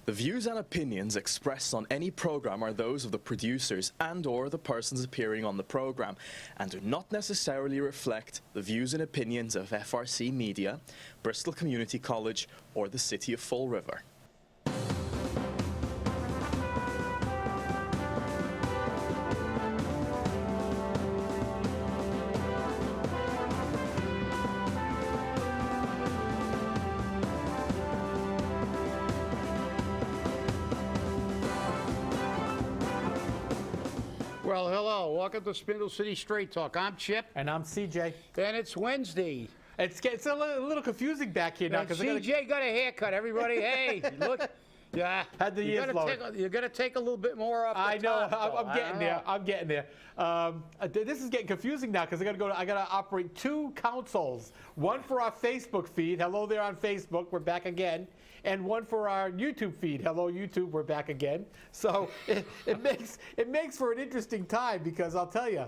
The views and opinions expressed on any program are those of the producers and/or the persons appearing on the program and do not necessarily reflect the views and opinions of FRC Media, Bristol Community College, or the City of Fall River. Well, hello. Welcome to Spindle City Straight Talk. I'm Chip. And I'm CJ. And it's Wednesday. It's a little confusing back here now. CJ got a haircut, everybody. Hey, look. Yeah. Had the years lowered. You're going to take a little bit more off the I know. top, I'm getting there. I'm getting there. This is getting confusing now because I got to operate two consoles. One for our Facebook feed. Hello there on Facebook. We're back again. And one for our YouTube feed. Hello, YouTube. We're back again. So it makes for an interesting time because I'll tell you,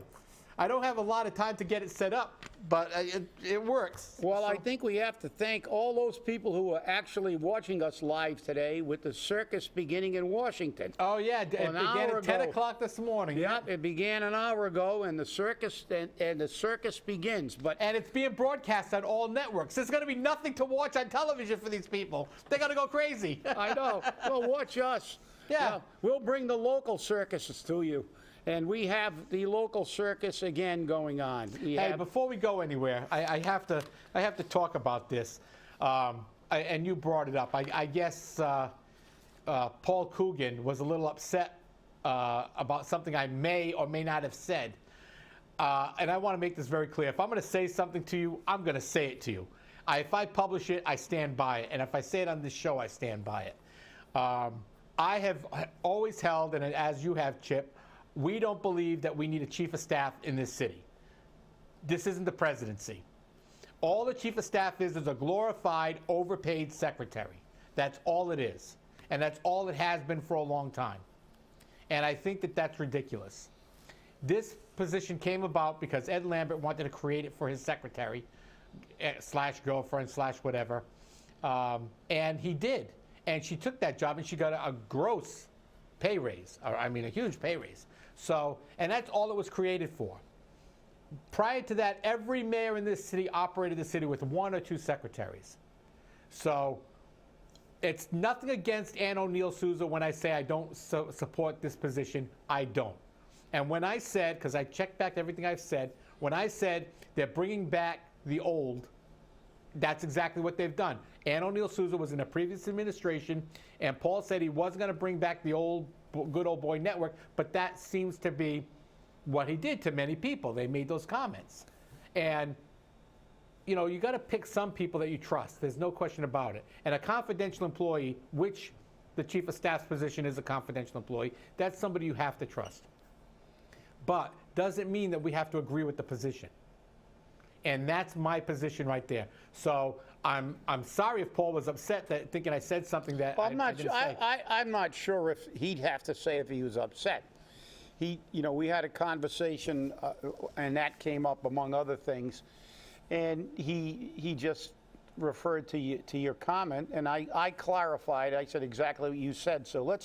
I don't have a lot of time to get it set up, but it works. Well, I think we have to thank all those people who are actually watching us live today with the circus beginning in Washington. Oh, yeah. It began at 10 o'clock this morning. Yeah, it began an hour ago, and the circus begins. And it's being broadcast on all networks. There's going to be nothing to watch on television for these people. They're going to go crazy. I know. Well, watch us. Yeah. We'll bring the local circuses to you. And we have the local circus again going on. Hey, before we go anywhere, I have to talk about this. And you brought it up. I guess Paul Coogan was a little upset about something I may or may not have said. And I want to make this very clear. If I'm going to say something to you, I'm going to say it to you. If I publish it, I stand by it. And if I say it on this show, I stand by it. I have always held, and as you have, Chip, we don't believe that we need a chief of staff in this city. This isn't the presidency. All the chief of staff is a glorified, overpaid secretary. That's all it is. And that's all it has been for a long time. And I think that that's ridiculous. This position came about because Ed Lambert wanted to create it for his secretary, slash girlfriend, slash whatever. And he did. And she took that job and she got a gross pay raise, or I mean a huge pay raise. So, and that's all it was created for. Prior to that, every mayor in this city operated the city with one or two secretaries. So, it's nothing against Ann O'Neill Souza when I say I don't support this position. I don't. And when I said, because I checked back everything I've said, when I said they're bringing back the old, that's exactly what they've done. Ann O'Neill Souza was in a previous administration, and Paul said he wasn't going to bring back the old good old boy network, but that seems to be what he did to many people. They made those comments. And, you know, you got to pick some people that you trust. There's no question about it. And a confidential employee, which the chief of staff's position is a confidential employee, that's somebody you have to trust. But doesn't mean that we have to agree with the position. And that's my position right there. So I'm sorry if Paul was upset that thinking I said something that I didn't say. I'm not sure if he'd have to say if he was upset. We had a conversation, and that came up among other things, and he just referred to your comment, and I clarified. I said exactly what you said. So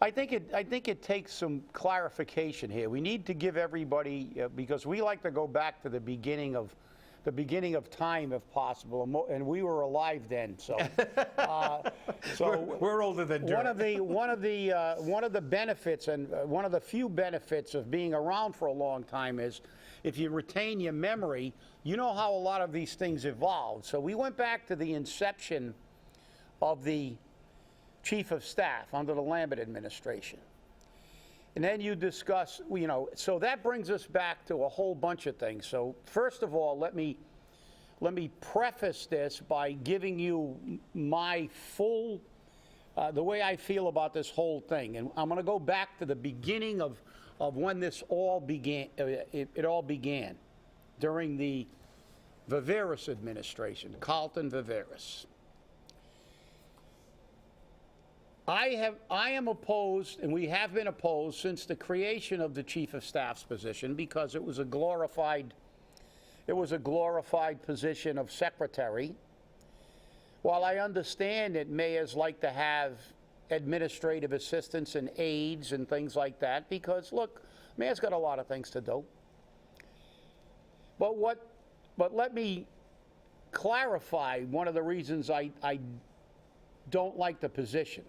I think it takes some clarification here. We need to give everybody, because we like to go back to the beginning of time if possible, and we were alive then. So, we're older than dirt. One of the benefits, and one of the few benefits of being around for a long time is, if you retain your memory, you know how a lot of these things evolved. So we went back to the inception of the chief of staff under the Lambert administration. And then you discuss, so that brings us back to a whole bunch of things. So first of all, let me preface this by giving you my full, the way I feel about this whole thing. And I'm going to go back to the beginning of when this all began, it all began, during the Viveris administration, Carlton Viveris. I am opposed, and we have been opposed since the creation of the chief of staff's position, because it was a glorified position of secretary While I understand that mayors like to have administrative assistants and aides and things like that, because look, mayor's got a lot of things to do. But let me clarify one of the reasons I don't like the position.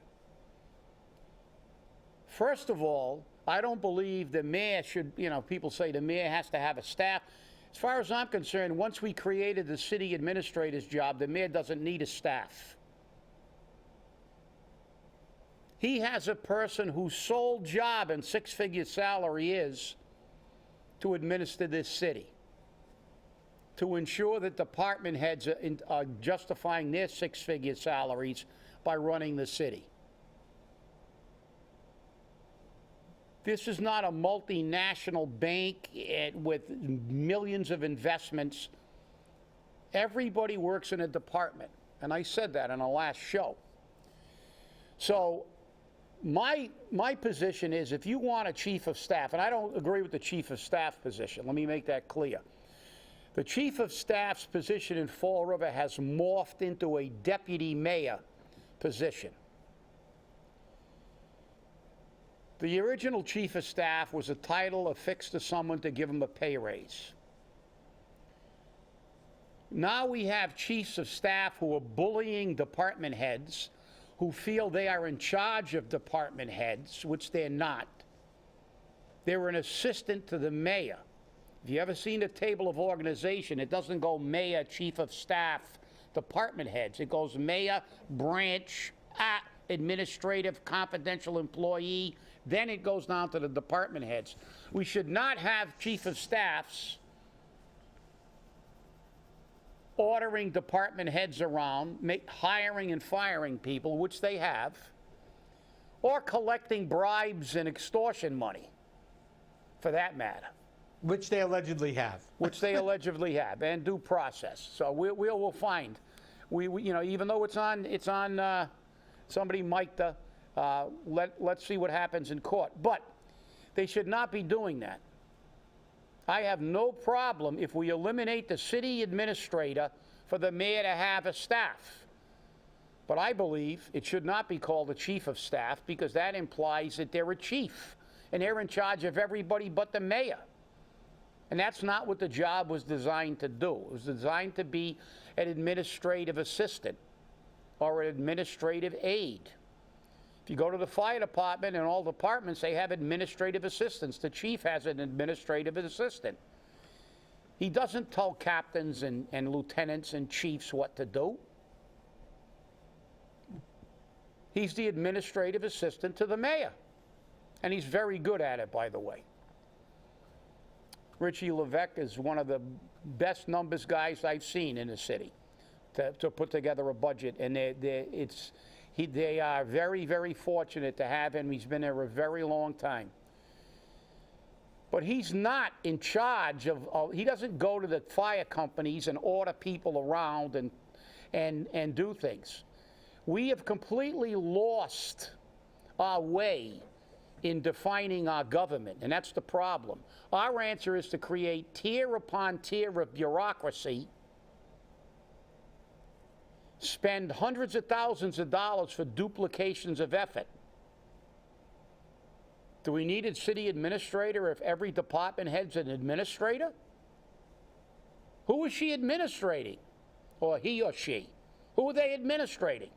First of all, I don't believe the mayor should, people say the mayor has to have a staff. As far as I'm concerned, once we created the city administrator's job, the mayor doesn't need a staff. He has a person whose sole job and six-figure salary is to administer this city, to ensure that department heads are justifying their six-figure salaries by running the city. This is not a multinational bank with millions of investments. Everybody works in a department, and I said that in the last show. So my position is, if you want a chief of staff, and I don't agree with the chief of staff position, let me make that clear. The chief of staff's position in Fall River has morphed into a deputy mayor position. The original chief of staff was a title affixed to someone to give him a pay raise. Now we have chiefs of staff who are bullying department heads, who feel they are in charge of department heads, which they're not. They're an assistant to the mayor. If you ever seen a table of organization, it doesn't go mayor, chief of staff, department heads. It goes mayor, branch, administrative, confidential employee, then it goes down to the department heads. We should not have chief of staffs ordering department heads around, hiring and firing people, which they have, or collecting bribes and extortion money, for that matter. Which they allegedly have. Which they allegedly have, and due process. So we'll find. Even though it's on somebody mic'd let's see what happens in court. But they should not be doing that. I have no problem if we eliminate the city administrator for the mayor to have a staff. But I believe it should not be called a chief of staff, because that implies that they're a chief and they're in charge of everybody but the mayor. And that's not what the job was designed to do. It was designed to be an administrative assistant or an administrative aide. If you go to the fire department, and all departments, they have administrative assistants. The chief has an administrative assistant. He doesn't tell captains and lieutenants and chiefs what to do. He's the administrative assistant to the mayor. And he's very good at it, by the way. Richie Levesque is one of the best numbers guys I've seen in the city to put together a budget. And they are very, very fortunate to have him. He's been there a very long time. But he's not in charge of, he doesn't go to the fire companies and order people around and do things. We have completely lost our way in defining our government, and that's the problem. Our answer is to create tier upon tier of bureaucracy, spend hundreds of thousands of dollars for duplications of effort. Do we need a city administrator if every department head's an administrator? Who is she administrating? Or he or she? Who are they administrating?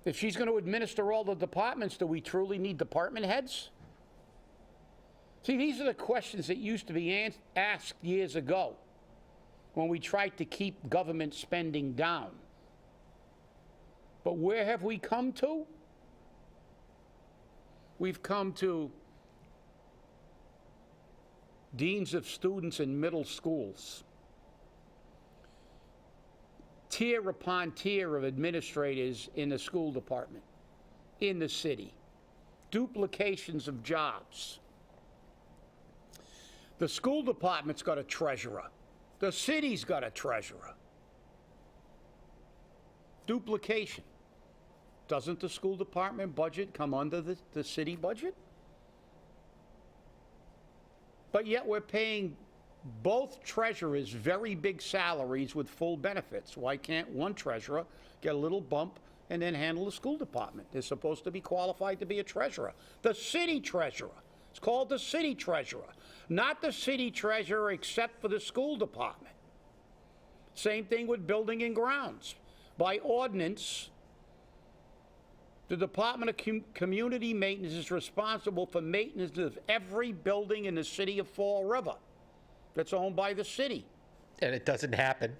If she's going to administer all the departments, do we truly need department heads? See, these are the questions that used to be asked years ago when we tried to keep government spending down. But where have we come to? We've come to deans of students in middle schools, tier upon tier of administrators in the school department, in the city, duplications of jobs. The school department's got a treasurer. The city's got a treasurer. Duplication. Doesn't the school department budget come under the city budget? But yet we're paying both treasurers very big salaries with full benefits. Why can't one treasurer get a little bump and then handle the school department? They're supposed to be qualified to be a treasurer. The city treasurer. It's called the city treasurer, not the city treasurer except for the school department. Same thing with building and grounds. By ordinance, the Department of Community Maintenance is responsible for maintenance of every building in the city of Fall River that's owned by the city. And it doesn't happen.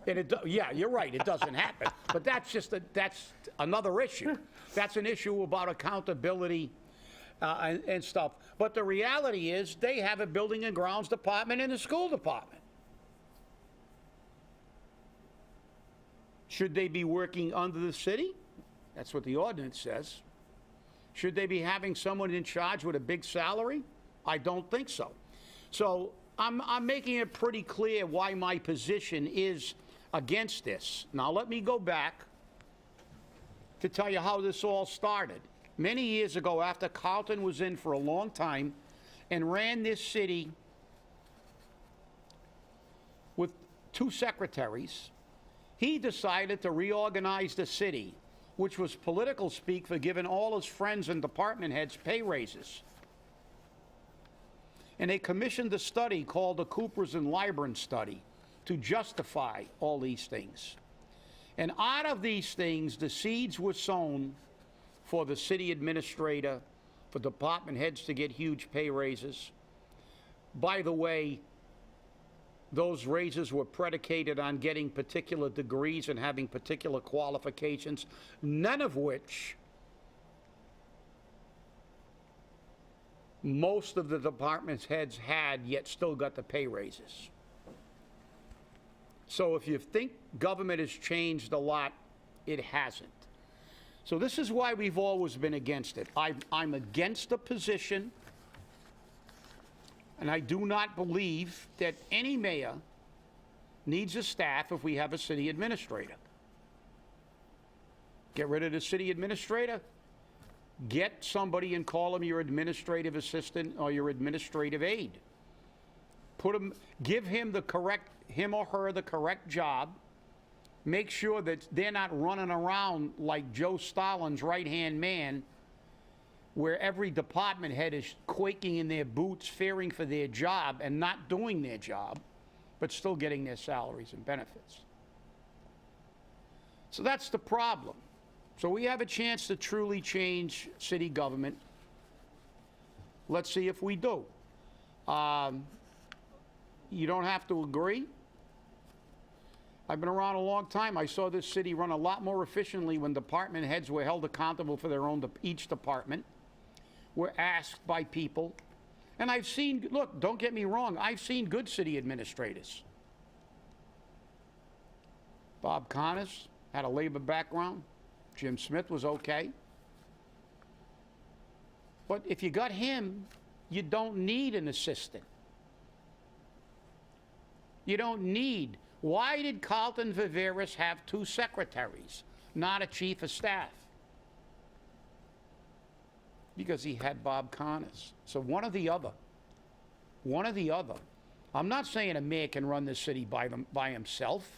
And yeah, you're right, it doesn't happen. But that's another issue. That's an issue about accountability and stuff. But the reality is they have a building and grounds department and a school department. Should they be working under the city? That's what the ordinance says. Should they be having someone in charge with a big salary? I don't think so. So I'm making it pretty clear why my position is against this. Now let me go back to tell you how this all started. Many years ago, after Carlton was in for a long time and ran this city with 2 secretaries, he decided to reorganize the city, which was political speak for giving all his friends and department heads pay raises. And they commissioned a study called the Coopers and Lybrand study to justify all these things. And out of these things, the seeds were sown for the city administrator, for department heads to get huge pay raises. By the way, those raises were predicated on getting particular degrees and having particular qualifications, none of which most of the department's heads had, yet still got the pay raises. So if you think government has changed a lot, it hasn't. So this is why we've always been against it. I'm against the position, and I do not believe that any mayor needs a staff if we have a city administrator. Get rid of the city administrator, get somebody and call him your administrative assistant or your administrative aide. Give him or her the correct job. Make sure that they're not running around like Joe Stalin's right-hand man, where every department head is quaking in their boots, fearing for their job and not doing their job, but still getting their salaries and benefits. So that's the problem. So we have a chance to truly change city government. Let's see if we do. You don't have to agree. I've been around a long time. I saw this city run a lot more efficiently when department heads were held accountable for their own, each department, were asked by people. And I've seen, look, don't get me wrong, I've seen good city administrators. Bob Connors had a labor background. Jim Smith was okay. But if you got him, you don't need an assistant. You don't need. Why did Carlton Viveris have 2 secretaries, not a chief of staff? Because he had Bob Connors. So one or the other. One or the other. I'm not saying a mayor can run this city by himself,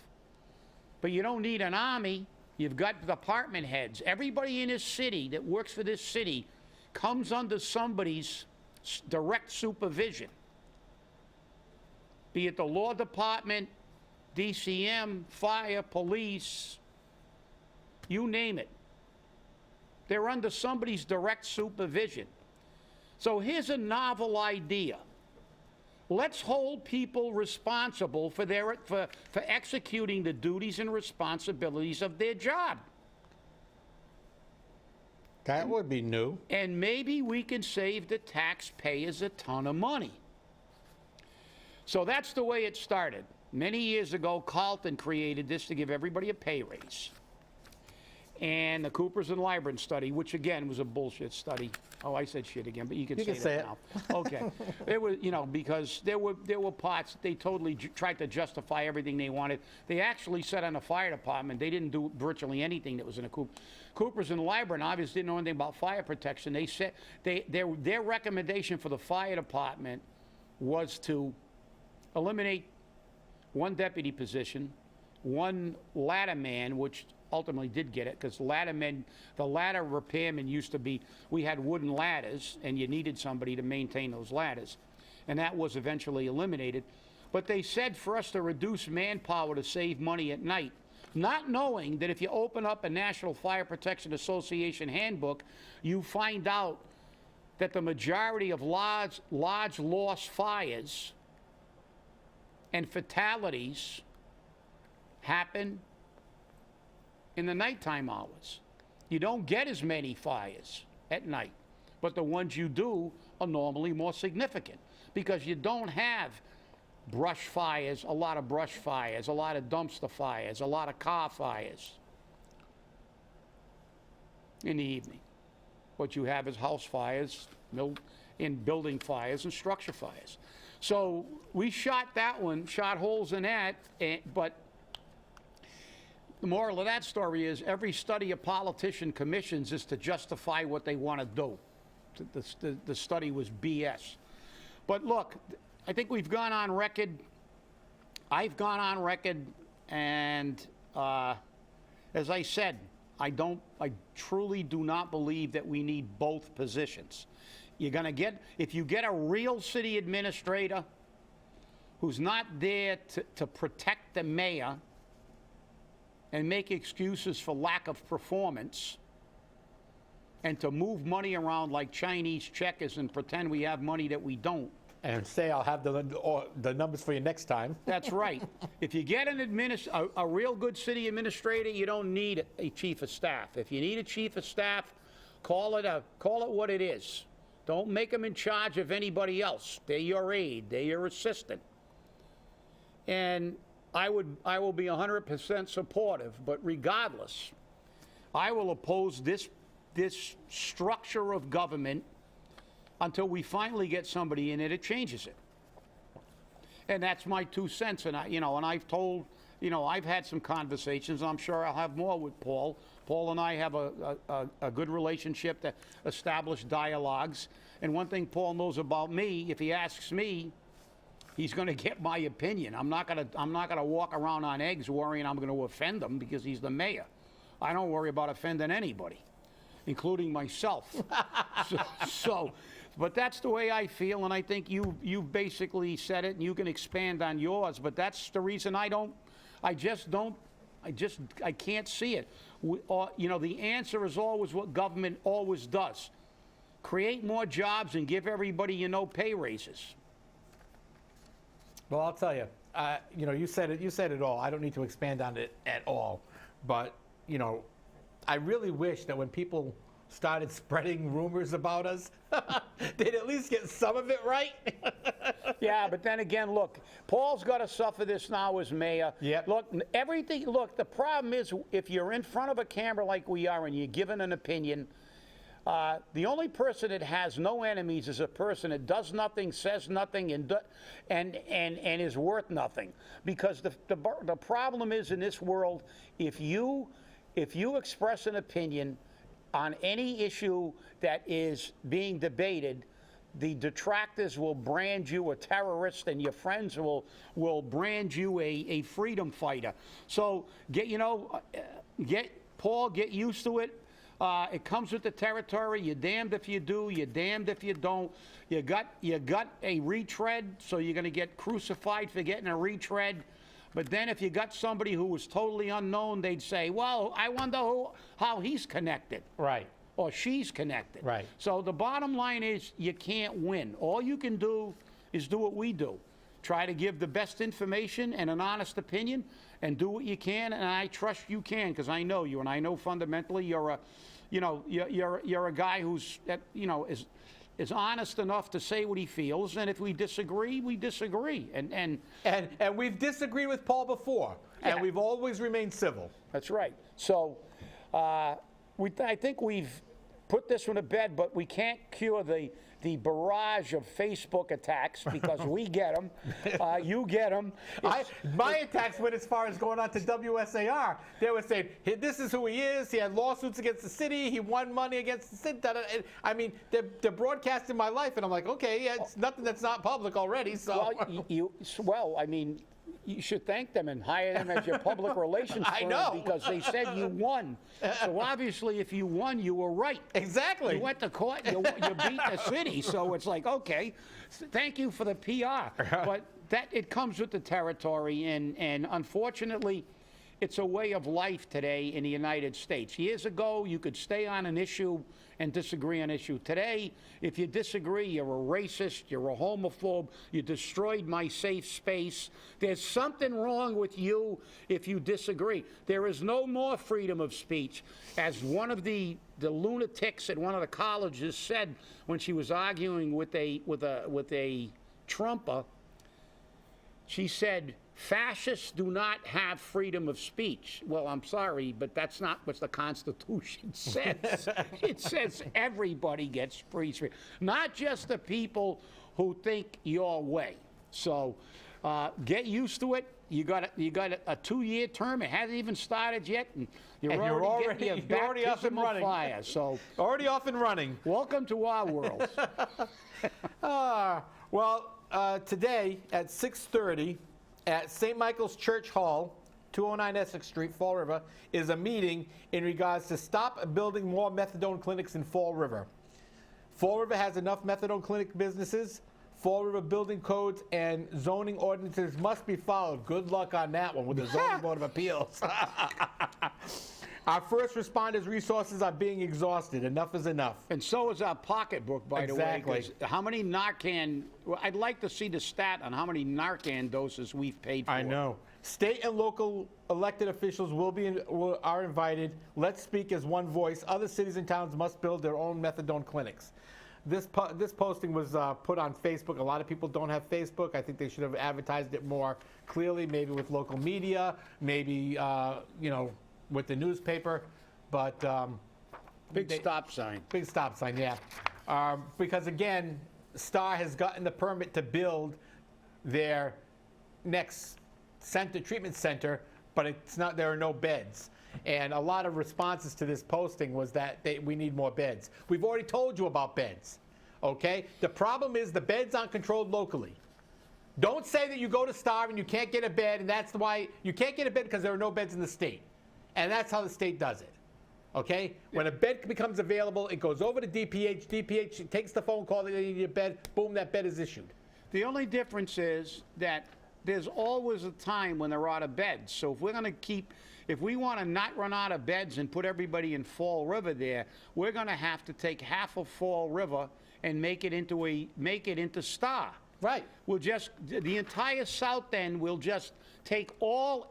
but you don't need an army. You've got department heads. Everybody in this city that works for this city comes under somebody's direct supervision. Be it the law department, DCM, fire, police, you name it. They're under somebody's direct supervision. So here's a novel idea. Let's hold people responsible for executing the duties and responsibilities of their job. That would be new. And maybe we can save the taxpayers a ton of money. So that's the way it started. Many years ago, Carlton created this to give everybody a pay raise. And the Coopers and Lybrand study, which again was a bullshit study. Oh, I said shit again, but you can say that now. Okay. It was, because there were parts, they totally tried to justify everything they wanted. They actually said on the fire department, they didn't do virtually anything that was in a Coopers and Lybrand obviously didn't know anything about fire protection. They said their recommendation for the fire department was to eliminate one deputy position, one ladder man, which ultimately did get it, because the ladder repairmen used to be, we had wooden ladders, and you needed somebody to maintain those ladders. And that was eventually eliminated. But they said for us to reduce manpower to save money at night, not knowing that if you open up a National Fire Protection Association handbook, you find out that the majority of large loss fires and fatalities happen in the nighttime hours. You don't get as many fires at night, but the ones you do are normally more significant because you don't have brush fires, a lot of brush fires, a lot of dumpster fires, a lot of car fires in the evening. What you have is house fires, building fires, and structure fires. So we shot that one, shot holes in that, but the moral of that story is every study a politician commissions is to justify what they want to do. The study was BS. But look, I think we've gone on record. I've gone on record, and as I said, I truly do not believe that we need both positions. You're going to get, if you get a real city administrator who's not there to protect the mayor and make excuses for lack of performance and to move money around like Chinese checkers and pretend we have money that we don't. And say I'll have the numbers for you next time. That's right. If you get a real good city administrator, you don't need a chief of staff. If you need a chief of staff, call it what it is. Don't make them in charge of anybody else. They're your aide. They're your assistant. And I will be 100% supportive, but regardless, I will oppose this structure of government until we finally get somebody in it that changes it. And that's my 2 cents. And I've told, I've had some conversations. I'm sure I'll have more with Paul. Paul and I have a good relationship that established dialogues. And one thing Paul knows about me, if he asks me, he's going to get my opinion. I'm not going to walk around on eggs worrying I'm going to offend him because he's the mayor. I don't worry about offending anybody, including myself. But that's the way I feel, and I think you basically said it, and you can expand on yours. But that's the reason I can't see it. The answer is always what government always does: create more jobs and give everybody, pay raises. Well, I'll tell you, you said it all. I don't need to expand on it at all. But, I really wish that when people started spreading rumors about us, they'd at least get some of it right. Yeah, but then again, look, Paul's got to suffer this now as mayor. Yep. Look, the problem is if you're in front of a camera like we are and you're giving an opinion, the only person that has no enemies is a person that does nothing, says nothing, and is worth nothing. Because the problem is in this world, if you express an opinion on any issue that is being debated, the detractors will brand you a terrorist, and your friends will brand you a freedom fighter. So get used to it. It comes with the territory. You're damned if you do. You're damned if you don't. You got a retread, so you're going to get crucified for getting a retread. But then if you got somebody who was totally unknown, they'd say, well, I wonder how he's connected. Right. Or she's connected. Right. So the bottom line is you can't win. All you can do is do what we do. Try to give the best information and an honest opinion and do what you can, and I trust you can because I know you, and I know fundamentally you're a guy who's is honest enough to say what he feels, and if we disagree, we disagree. And we've disagreed with Paul before, and we've always remained civil. That's right. So I think we've put this one to bed, but we can't cure the barrage of Facebook attacks because we get them. You get them. My attacks went as far as going on to WSAR. They were saying, hey, this is who he is. He had lawsuits against the city. He won money against the city. I mean, they're broadcasting my life, and I'm like, okay, yeah, it's nothing that's not public already. So, well, I mean, you should thank them and hire them as your public relations firm. I know. Because they said you won. So obviously, if you won, you were right. Exactly. You went to court, you beat the city. So it's like, okay, thank you for the PR. But it comes with the territory, and unfortunately, it's a way of life today in the United States. Years ago, you could stay on an issue and disagree on an issue. Today, if you disagree, you're a racist, you're a homophobe, you destroyed my safe space. There's something wrong with you if you disagree. There is no more freedom of speech. As one of the lunatics at one of the colleges said when she was arguing with a Trumper, she said, fascists do not have freedom of speech. Well, I'm sorry, but that's not what the Constitution says. It says everybody gets free speech, not just the people who think your way. So get used to it. You got a 2-year term. It hasn't even started yet, and you're already getting your baptism of fire. So already off and running. Welcome to our world. Today at 6:30 at St. Michael's Church Hall, 209 Essex Street, Fall River, is a meeting in regards to stop building more methadone clinics in Fall River. Fall River has enough methadone clinic businesses. Fall River building codes and zoning ordinances must be followed. Good luck on that one with the Zoning Board of Appeals. Our first responders' resources are being exhausted. Enough is enough. And so is our pocketbook, by the way. Exactly. How many Narcan, I'd like to see the stat on how many Narcan doses we've paid for. I know. State and local elected officials are invited. Let's speak as one voice. Other cities and towns must build their own methadone clinics. This posting was put on Facebook. A lot of people don't have Facebook. I think they should have advertised it more clearly, maybe with local media, maybe, with the newspaper, but Big stop sign. Big stop sign, yeah. Because again, Star has gotten the permit to build their next treatment center, but it's not. There are no beds, and a lot of responses to this posting was that we need more beds. We've already told you about beds. Okay, the problem is the beds aren't controlled locally. Don't say that you go to Star and you can't get a bed, and that's why you can't get a bed because there are no beds in the state. And that's how the state does it, okay? When a bed becomes available, it goes over to DPH. DPH takes the phone call, they need a bed, boom, that bed is issued. The only difference is that there's always a time when they're out of beds. So if we're going to if we want to not run out of beds and put everybody in Fall River there, we're going to have to take half of Fall River and make it into Star. Right. The entire south end will just take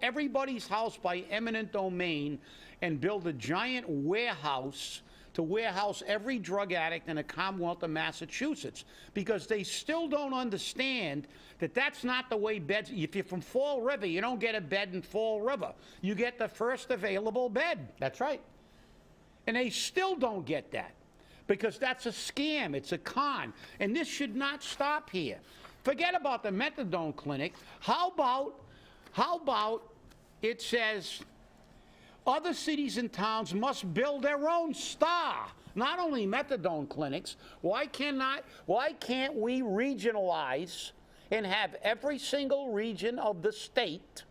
everybody's house by eminent domain and build a giant warehouse to warehouse every drug addict in the Commonwealth of Massachusetts, because they still don't understand that that's not the way beds. If you're from Fall River, you don't get a bed in Fall River. You get the first available bed. That's right. And they still don't get that, because that's a scam. It's a con. And this should not stop here. Forget about the methadone clinic. How about it says other cities and towns must build their own Star, not only methadone clinics. Why can't we regionalize and have every single region of the state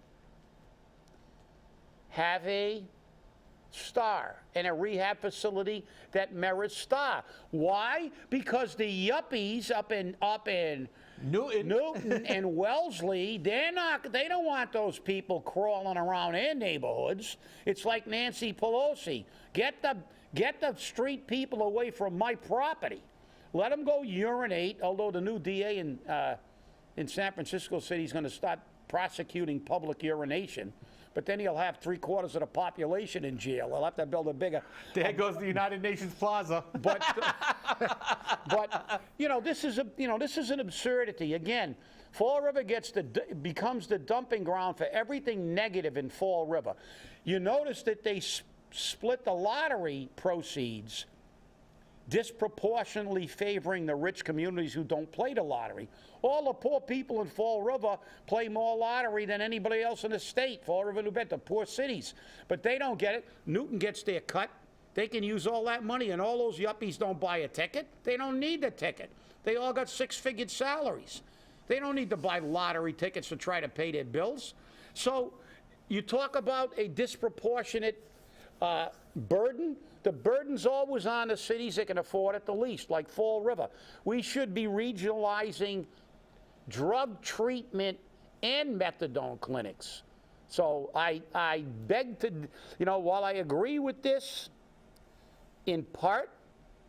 have a Star and a rehab facility that merits Star? Why? Because the yuppies up in Newton and Wellesley, they don't want those people crawling around their neighborhoods. It's like Nancy Pelosi. Get the street people away from my property. Let them go urinate, although the new DA in San Francisco City is going to start prosecuting public urination. But then he'll have 3/4 of the population in jail. He'll have to build a bigger. There goes the United Nations Plaza. But this is an absurdity. Again, Fall River becomes the dumping ground for everything negative in Fall River. You notice that they split the lottery proceeds disproportionately favoring the rich communities who don't play the lottery. All the poor people in Fall River play more lottery than anybody else in the state. Fall River, New Bedford, the poor cities. But they don't get it. Newton gets their cut. They can use all that money, and all those yuppies don't buy a ticket. They don't need the ticket. They all got six-figure salaries. They don't need to buy lottery tickets to try to pay their bills. So you talk about a disproportionate burden. The burden's always on the cities that can afford it the least, like Fall River. We should be regionalizing drug treatment and methadone clinics. So I beg to, while I agree with this, in part,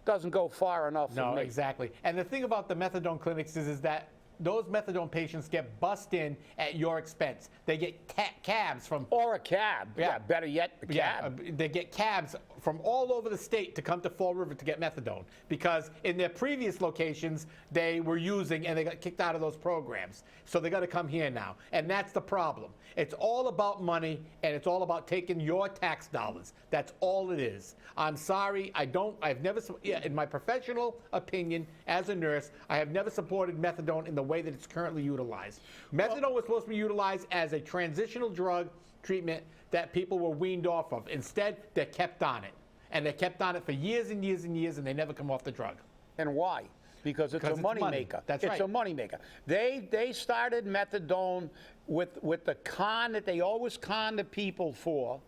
doesn't go far enough for me. No, exactly. And the thing about the methadone clinics is that those methadone patients get bussed in at your expense. They get cabs from... Or a cab. Yeah, better yet, a cab. Yeah, they get cabs from all over the state to come to Fall River to get methadone because in their previous locations, they were using and they got kicked out of those programs. So they got to come here now. And that's the problem. It's all about money and it's all about taking your tax dollars. That's all it is. I'm sorry, I've never, in my professional opinion as a nurse, I have never supported methadone in the way that it's currently utilized. Methadone was supposed to be utilized as a transitional drug treatment that people were weaned off of. Instead, they're kept on it. And they kept on it for years and years and years, and they never come off the drug. And why? Because it's a money maker. That's right. It's a money maker. They started methadone with the con that they always con the people for,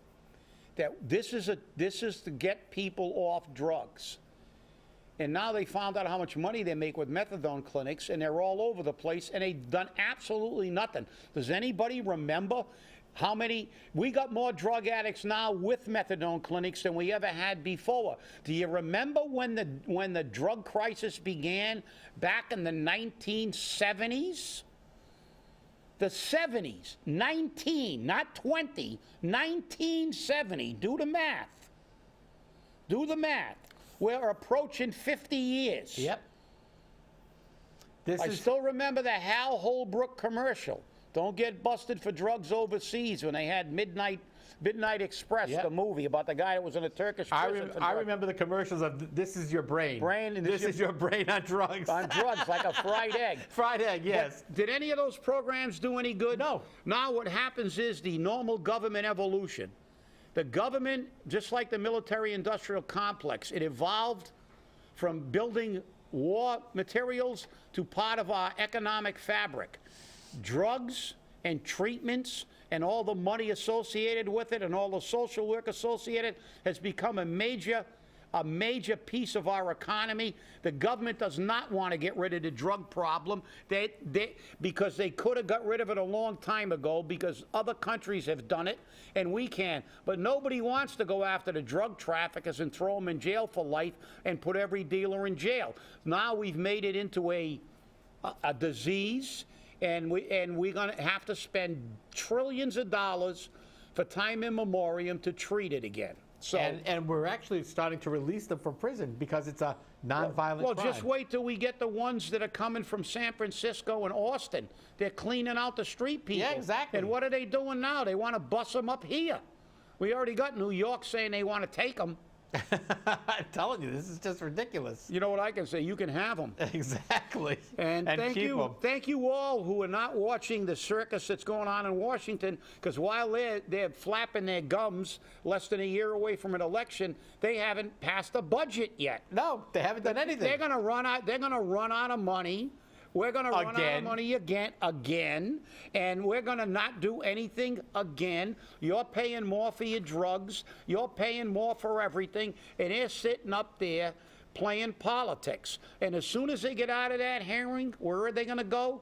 that this is to get people off drugs. And now they found out how much money they make with methadone clinics, and they're all over the place, and they've done absolutely nothing. Does anybody remember how many? We got more drug addicts now with methadone clinics than we ever had before. Do you remember when the drug crisis began back in the 1970s? The 70s, 19, not 20, 1970. Do the math. Do the math. We're approaching 50 years. Yep. I still remember the Hal Holbrook commercial. Don't get busted for drugs overseas, when they had Midnight Express, the movie about the guy that was in a Turkish prison. I remember the commercials of "This is your brain." This is your brain on drugs. On drugs, like a fried egg. Fried egg, yes. But did any of those programs do any good? No. Now what happens is the normal government evolution. The government, just like the military-industrial complex, it evolved from building war materials to part of our economic fabric. Drugs and treatments and all the money associated with it and all the social work associated has become a major piece of our economy. The government does not want to get rid of the drug problem because they could have got rid of it a long time ago, because other countries have done it and we can. But nobody wants to go after the drug traffickers and throw them in jail for life and put every dealer in jail. Now we've made it into a disease, and we're going to have to spend trillions of dollars for time immemorial to treat it again. So, and we're actually starting to release them from prison because it's a nonviolent crime. Just wait till we get the ones that are coming from San Francisco and Austin. They're cleaning out the street people. Yeah, exactly. And what are they doing now? They want to bus them up here. We already got New York saying they want to take them. I'm telling you, this is just ridiculous. You know what I can say? You can have them. Exactly. And thank you all who are not watching the circus that's going on in Washington, because while they're flapping their gums less than a year away from an election, they haven't passed a budget yet. No, they haven't done anything. They're going to run out of money. We're going to run out of money again, and we're going to not do anything again. You're paying more for your drugs. You're paying more for everything, and they're sitting up there playing politics. And as soon as they get out of that hearing, where are they going to go?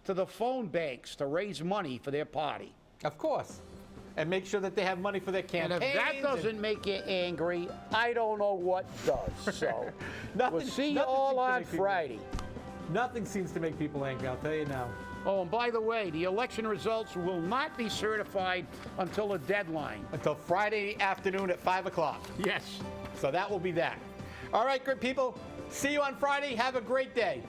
To the phone banks to raise money for their party. Of course. And make sure that they have money for their campaigns. And if that doesn't make you angry, I don't know what does. So we'll see you all on Friday. Nothing seems to make people angry, I'll tell you now. Oh, and by the way, the election results will not be certified until the deadline. Until Friday afternoon at 5 o'clock. Yes. So that will be that. All right, good people. See you on Friday. Have a great day.